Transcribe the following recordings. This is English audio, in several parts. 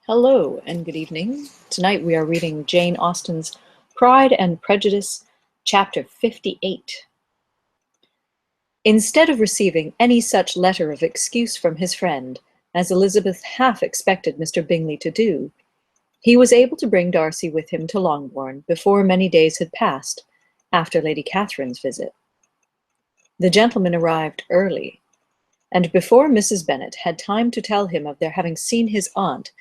Hello and good evening. Tonight we are reading Jane Austen's Pride and Prejudice, chapter 58. Instead of receiving any such letter of excuse from his friend, as Elizabeth half expected Mr. Bingley to do, he was able to bring Darcy with him to Longbourn before many days had passed, after Lady Catherine's visit. The gentlemen arrived early, and before Mrs. Bennet had time to tell him of their having seen his aunt,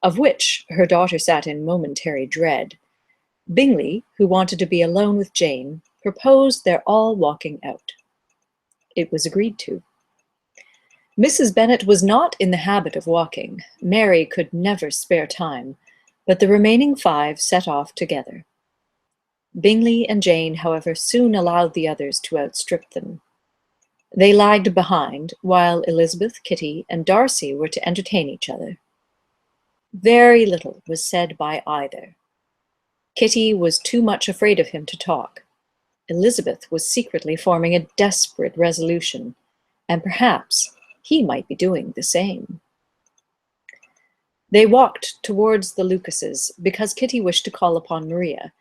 of which her daughter sat in momentary dread, Bingley, who wanted to be alone with Jane, proposed their all walking out. It was agreed to. Mrs. Bennet was not in the habit of walking. Mary could never spare time, but the remaining 5 set off together. Bingley and Jane, however, soon allowed the others to outstrip them. They lagged behind, while Elizabeth, Kitty, and Darcy were to entertain each other. Very little was said by either. Kitty was too much afraid of him to talk. Elizabeth was secretly forming a desperate resolution, and perhaps he might be doing the same. They walked towards the Lucases because Kitty wished to call upon Maria,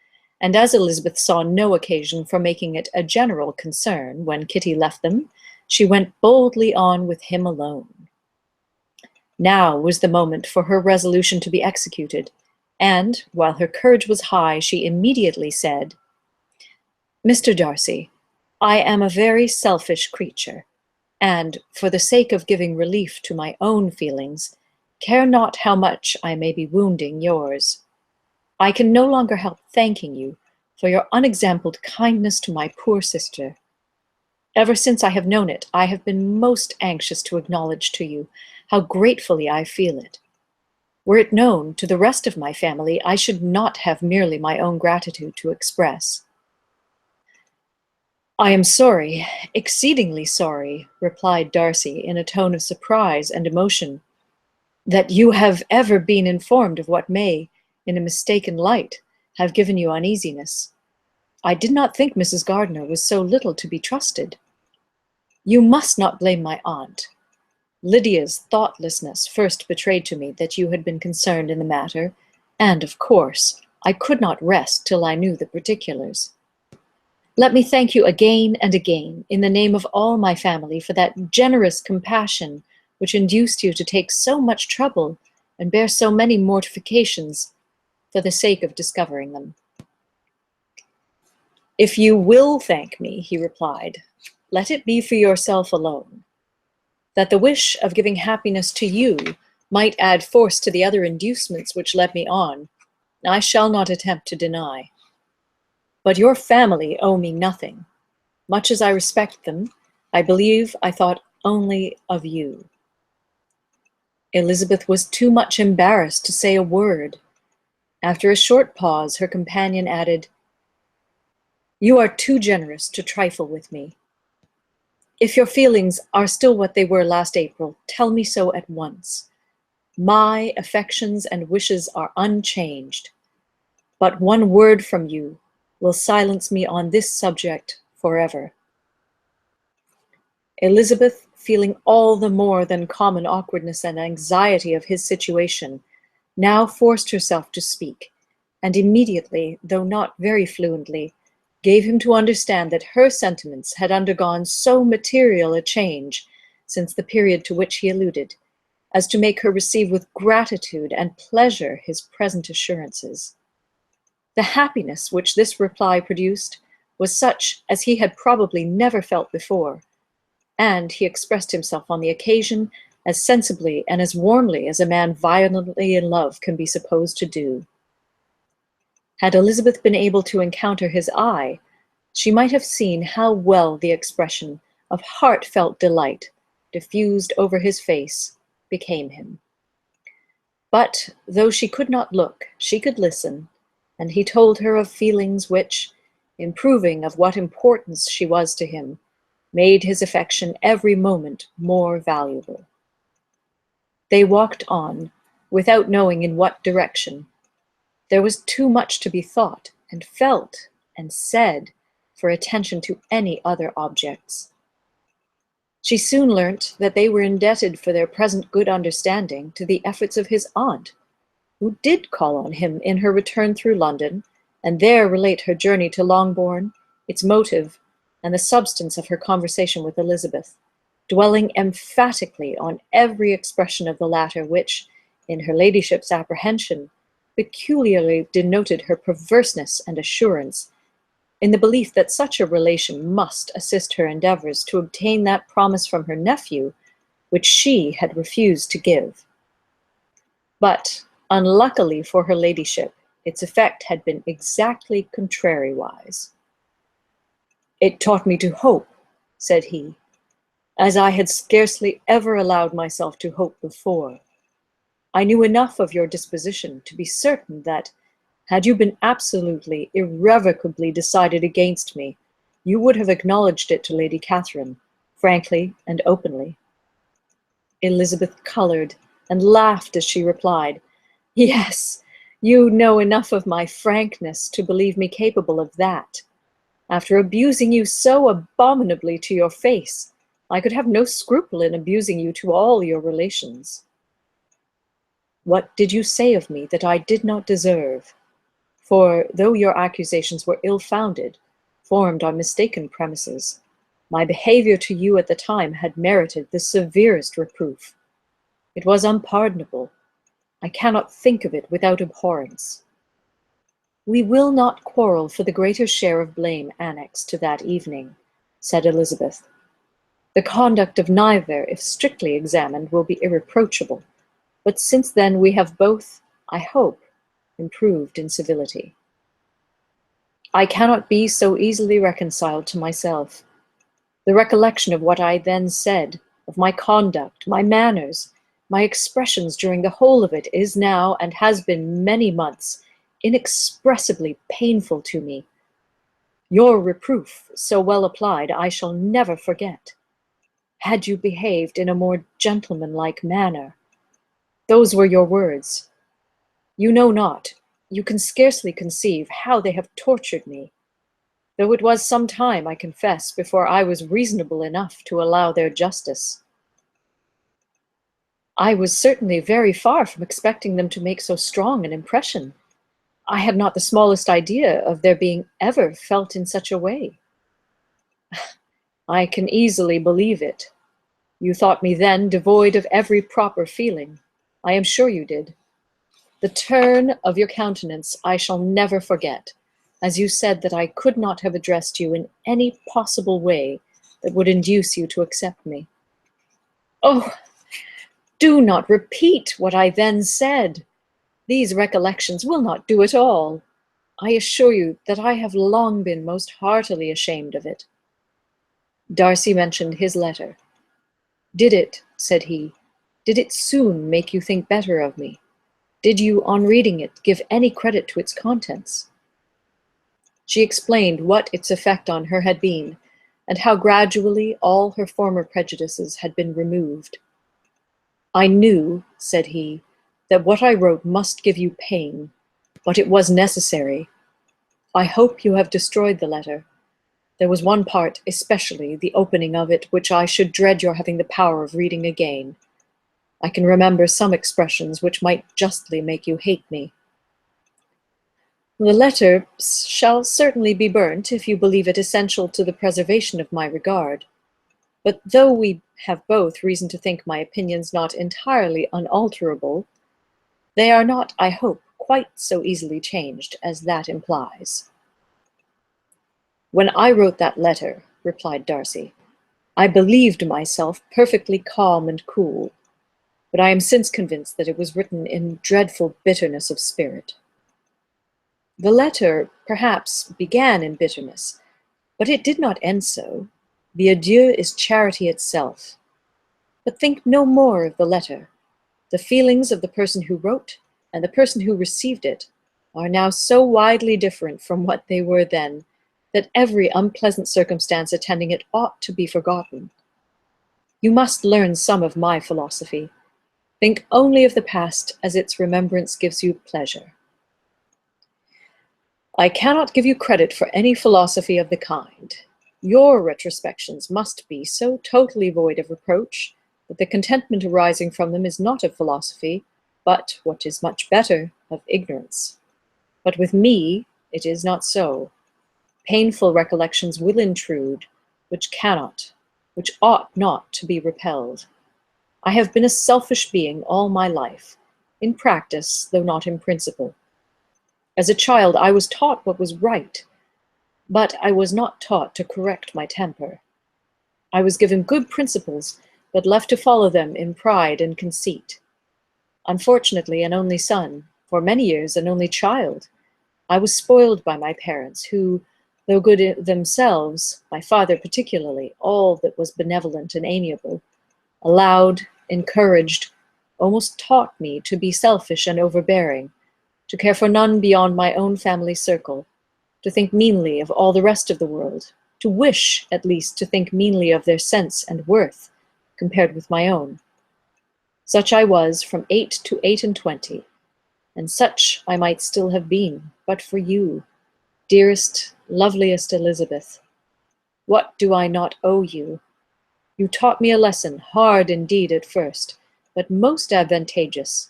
and as Elizabeth saw no occasion for making it a general concern when Kitty left them, she went boldly on with him alone. Now was the moment for her resolution to be executed, and, while her courage was high, she immediately said, "Mr. Darcy, I am a very selfish creature, and, for the sake of giving relief to my own feelings, care not how much I may be wounding yours. I can no longer help thanking you for your unexampled kindness to my poor sister. Ever since I have known it, I have been most anxious to acknowledge to you how gratefully I feel it. Were it known to the rest of my family, I should not have merely my own gratitude to express." "I am sorry, exceedingly sorry," replied Darcy in a tone of surprise and emotion, "that you have ever been informed of what may, in a mistaken light, have given you uneasiness. I did not think Mrs. Gardiner was so little to be trusted. You must not blame my aunt. Lydia's thoughtlessness first betrayed to me that you had been concerned in the matter, and, of course, I could not rest till I knew the particulars. Let me thank you again and again, in the name of all my family, for that generous compassion which induced you to take so much trouble and bear so many mortifications for the sake of discovering them." "If you will thank me," he replied, "let it be for yourself alone. That the wish of giving happiness to you might add force to the other inducements which led me on, I shall not attempt to deny. But your family owe me nothing. Much as I respect them, I believe I thought only of you." Elizabeth was too much embarrassed to say a word. After a short pause, her companion added, "You are too generous to trifle with me. If your feelings are still what they were last April, tell me so at once. My affections and wishes are unchanged, but one word from you will silence me on this subject forever." Elizabeth, feeling all the more than common awkwardness and anxiety of his situation, now forced herself to speak, and immediately, though not very fluently, gave him to understand that her sentiments had undergone so material a change since the period to which he alluded, as to make her receive with gratitude and pleasure his present assurances. The happiness which this reply produced was such as he had probably never felt before, and he expressed himself on the occasion as sensibly and as warmly as a man violently in love can be supposed to do. Had Elizabeth been able to encounter his eye, she might have seen how well the expression of heartfelt delight diffused over his face became him. But though she could not look, she could listen, and he told her of feelings which, in proving of what importance she was to him, made his affection every moment more valuable. They walked on, without knowing in what direction. There was too much to be thought and felt and said for attention to any other objects. She soon learnt that they were indebted for their present good understanding to the efforts of his aunt, who did call on him in her return through London, and there relate her journey to Longbourn, its motive, and the substance of her conversation with Elizabeth, dwelling emphatically on every expression of the latter which, in her ladyship's apprehension, peculiarly denoted her perverseness and assurance, in the belief that such a relation must assist her endeavours to obtain that promise from her nephew which she had refused to give. But, unluckily for her ladyship, its effect had been exactly contrariwise. "It taught me to hope," said he, "as I had scarcely ever allowed myself to hope before. I knew enough of your disposition to be certain that, had you been absolutely, irrevocably decided against me, you would have acknowledged it to Lady Catherine, frankly and openly." Elizabeth coloured and laughed as she replied, "Yes, you know enough of my frankness to believe me capable of that. After abusing you so abominably to your face, I could have no scruple in abusing you to all your relations." "What did you say of me that I did not deserve? For, though your accusations were ill-founded, formed on mistaken premises, my behaviour to you at the time had merited the severest reproof. It was unpardonable. I cannot think of it without abhorrence." "We will not quarrel for the greater share of blame annexed to that evening," said Elizabeth. "The conduct of neither, if strictly examined, will be irreproachable, but since then we have both, I hope, improved in civility." "I cannot be so easily reconciled to myself. The recollection of what I then said, of my conduct, my manners, my expressions during the whole of it, is now, and has been many months, inexpressibly painful to me. Your reproof, so well applied, I shall never forget. Had you behaved in a more gentlemanlike manner. Those were your words. You know not, you can scarcely conceive how they have tortured me, though it was some time, I confess, before I was reasonable enough to allow their justice." "I was certainly very far from expecting them to make so strong an impression. I had not the smallest idea of their being ever felt in such a way." "I can easily believe it. You thought me then devoid of every proper feeling. I am sure you did. The turn of your countenance I shall never forget, as you said that I could not have addressed you in any possible way that would induce you to accept me." "Oh, do not repeat what I then said. These recollections will not do at all. I assure you that I have long been most heartily ashamed of it." Darcy mentioned his letter. "Did it," said he, "did it soon make you think better of me? Did you, on reading it, give any credit to its contents?" She explained what its effect on her had been, and how gradually all her former prejudices had been removed. "I knew," said he, "that what I wrote must give you pain, but it was necessary. I hope you have destroyed the letter. There was one part, especially, the opening of it, which I should dread your having the power of reading again. I can remember some expressions which might justly make you hate me. The letter shall certainly be burnt, if you believe it essential to the preservation of my regard. But though we have both reason to think my opinions not entirely unalterable, they are not, I hope, quite so easily changed as that implies." "When I wrote that letter," replied Darcy, "I believed myself perfectly calm and cool, but I am since convinced that it was written in dreadful bitterness of spirit." "The letter, perhaps, began in bitterness, but it did not end so. The adieu is charity itself. But think no more of the letter. The feelings of the person who wrote and the person who received it are now so widely different from what they were then, that every unpleasant circumstance attending it ought to be forgotten. You must learn some of my philosophy. Think only of the past as its remembrance gives you pleasure." "I cannot give you credit for any philosophy of the kind. Your retrospections must be so totally void of reproach that the contentment arising from them is not of philosophy, but, what is much better, of ignorance. But with me it is not so. Painful recollections will intrude, which ought not to be repelled. I have been a selfish being all my life, in practice, though not in principle. As a child, I was taught what was right, but I was not taught to correct my temper. I was given good principles, but left to follow them in pride and conceit. Unfortunately, an only son, for many years an only child, I was spoiled by my parents, who, though good themselves, my father particularly, all that was benevolent and amiable, allowed, encouraged, almost taught me to be selfish and overbearing, to care for none beyond my own family circle, to think meanly of all the rest of the world, to wish, at least, to think meanly of their sense and worth, compared with my own. Such I was from 8 to 28, and such I might still have been, but for you, dearest, loveliest Elizabeth. What do I not owe you? You taught me a lesson, hard indeed at first, but most advantageous.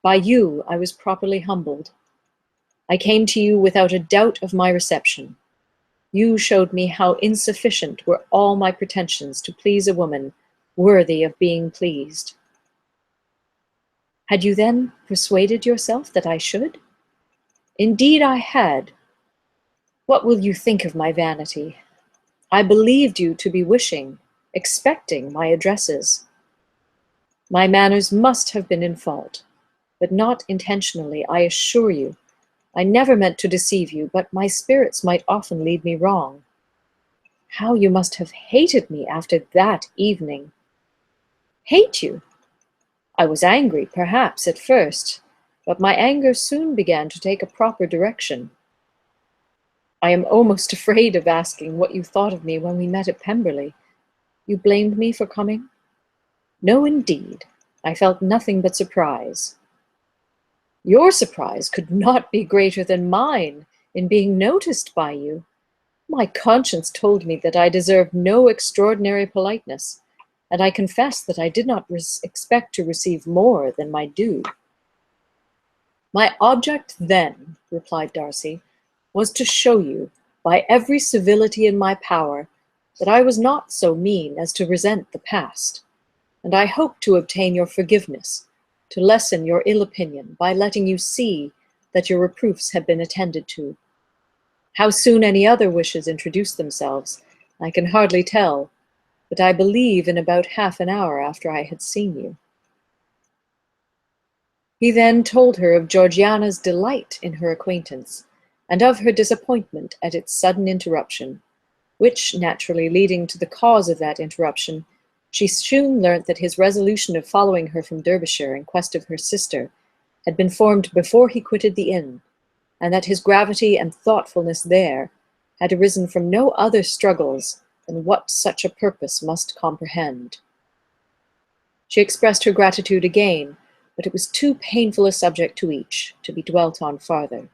By you I was properly humbled. I came to you without a doubt of my reception. You showed me how insufficient were all my pretensions to please a woman worthy of being pleased. Had you then persuaded yourself that I should? Indeed I had. What will you think of my vanity? I believed you to be wishing, expecting my addresses. My manners must have been in fault, but not intentionally, I assure you. I never meant to deceive you, but my spirits might often lead me wrong. How you must have hated me after that evening. Hate you? I was angry, perhaps, at first, but my anger soon began to take a proper direction. I am almost afraid of asking what you thought of me when we met at Pemberley. You blamed me for coming? No, indeed. I felt nothing but surprise. Your surprise could not be greater than mine in being noticed by you. My conscience told me that I deserved no extraordinary politeness, and I confess that I did not expect to receive more than my due. My object then, replied Darcy, was to show you, by every civility in my power, that I was not so mean as to resent the past, and I hoped to obtain your forgiveness, to lessen your ill opinion by letting you see that your reproofs had been attended to. How soon any other wishes introduced themselves, I can hardly tell, but I believe in about half an hour after I had seen you. He then told her of Georgiana's delight in her acquaintance, and of her disappointment at its sudden interruption, which, naturally leading to the cause of that interruption, she soon learnt that his resolution of following her from Derbyshire in quest of her sister had been formed before he quitted the inn, and that his gravity and thoughtfulness there had arisen from no other struggles than what such a purpose must comprehend. She expressed her gratitude again, but it was too painful a subject to each to be dwelt on farther.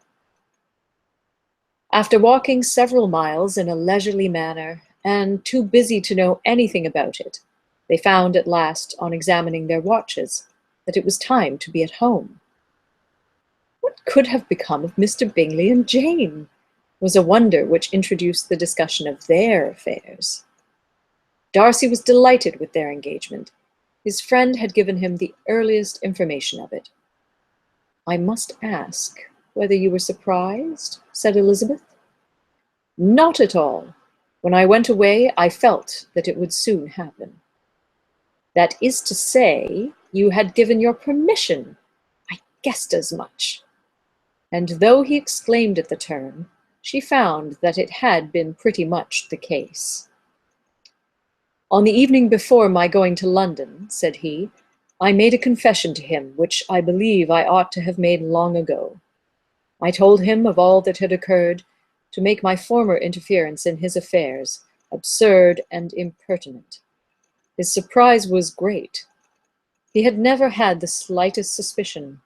After walking several miles in a leisurely manner, and too busy to know anything about it, they found at last, on examining their watches, that it was time to be at home. What could have become of Mr. Bingley and Jane? Was a wonder which introduced the discussion of their affairs. Darcy was delighted with their engagement. His friend had given him the earliest information of it. I must ask whether you were surprised, said Elizabeth. Not at all. When I went away, I felt that it would soon happen. That is to say, you had given your permission. I guessed as much. And though he exclaimed at the term, she found that it had been pretty much the case. On the evening before my going to London, said he, I made a confession to him, which I believe I ought to have made long ago. I told him of all that had occurred, to make my former interference in his affairs absurd and impertinent. His surprise was great. He had never had the slightest suspicion.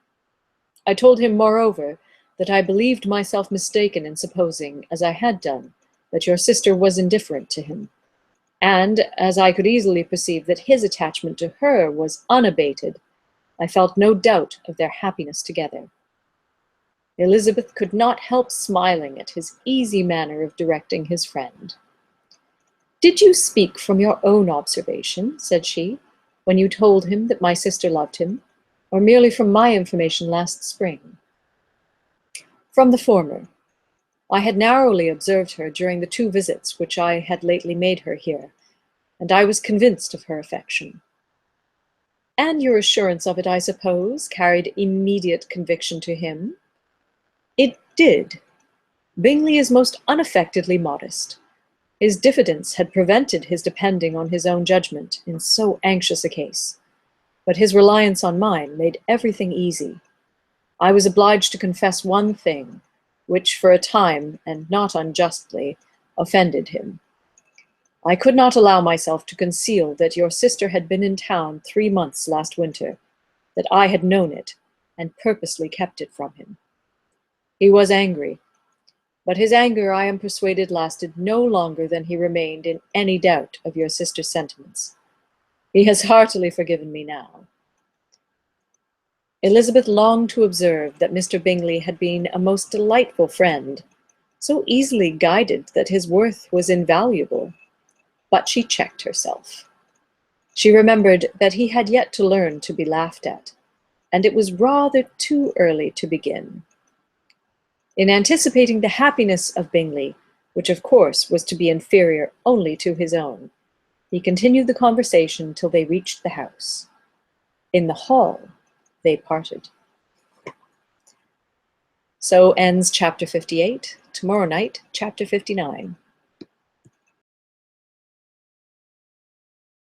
I told him, moreover, that I believed myself mistaken in supposing, as I had done, that your sister was indifferent to him, and as I could easily perceive that his attachment to her was unabated, I felt no doubt of their happiness together. Elizabeth could not help smiling at his easy manner of directing his friend. "Did you speak from your own observation," said she, "when you told him that my sister loved him, or merely from my information last spring?" "From the former. I had narrowly observed her during the 2 visits which I had lately made her here, and I was convinced of her affection." "And your assurance of it, I suppose, carried immediate conviction to him?" "It did. Bingley is most unaffectedly modest. His diffidence had prevented his depending on his own judgment in so anxious a case, but his reliance on mine made everything easy. I was obliged to confess one thing, which for a time, and not unjustly, offended him. I could not allow myself to conceal that your sister had been in town 3 months last winter, that I had known it, and purposely kept it from him. He was angry, but his anger, I am persuaded, lasted no longer than he remained in any doubt of your sister's sentiments. He has heartily forgiven me now." Elizabeth longed to observe that Mr. Bingley had been a most delightful friend, so easily guided that his worth was invaluable, but she checked herself. She remembered that he had yet to learn to be laughed at, and it was rather too early to begin. In anticipating the happiness of Bingley, which of course was to be inferior only to his own, he continued the conversation till they reached the house. In the hall they parted. So ends chapter 58. Tomorrow night, chapter 59.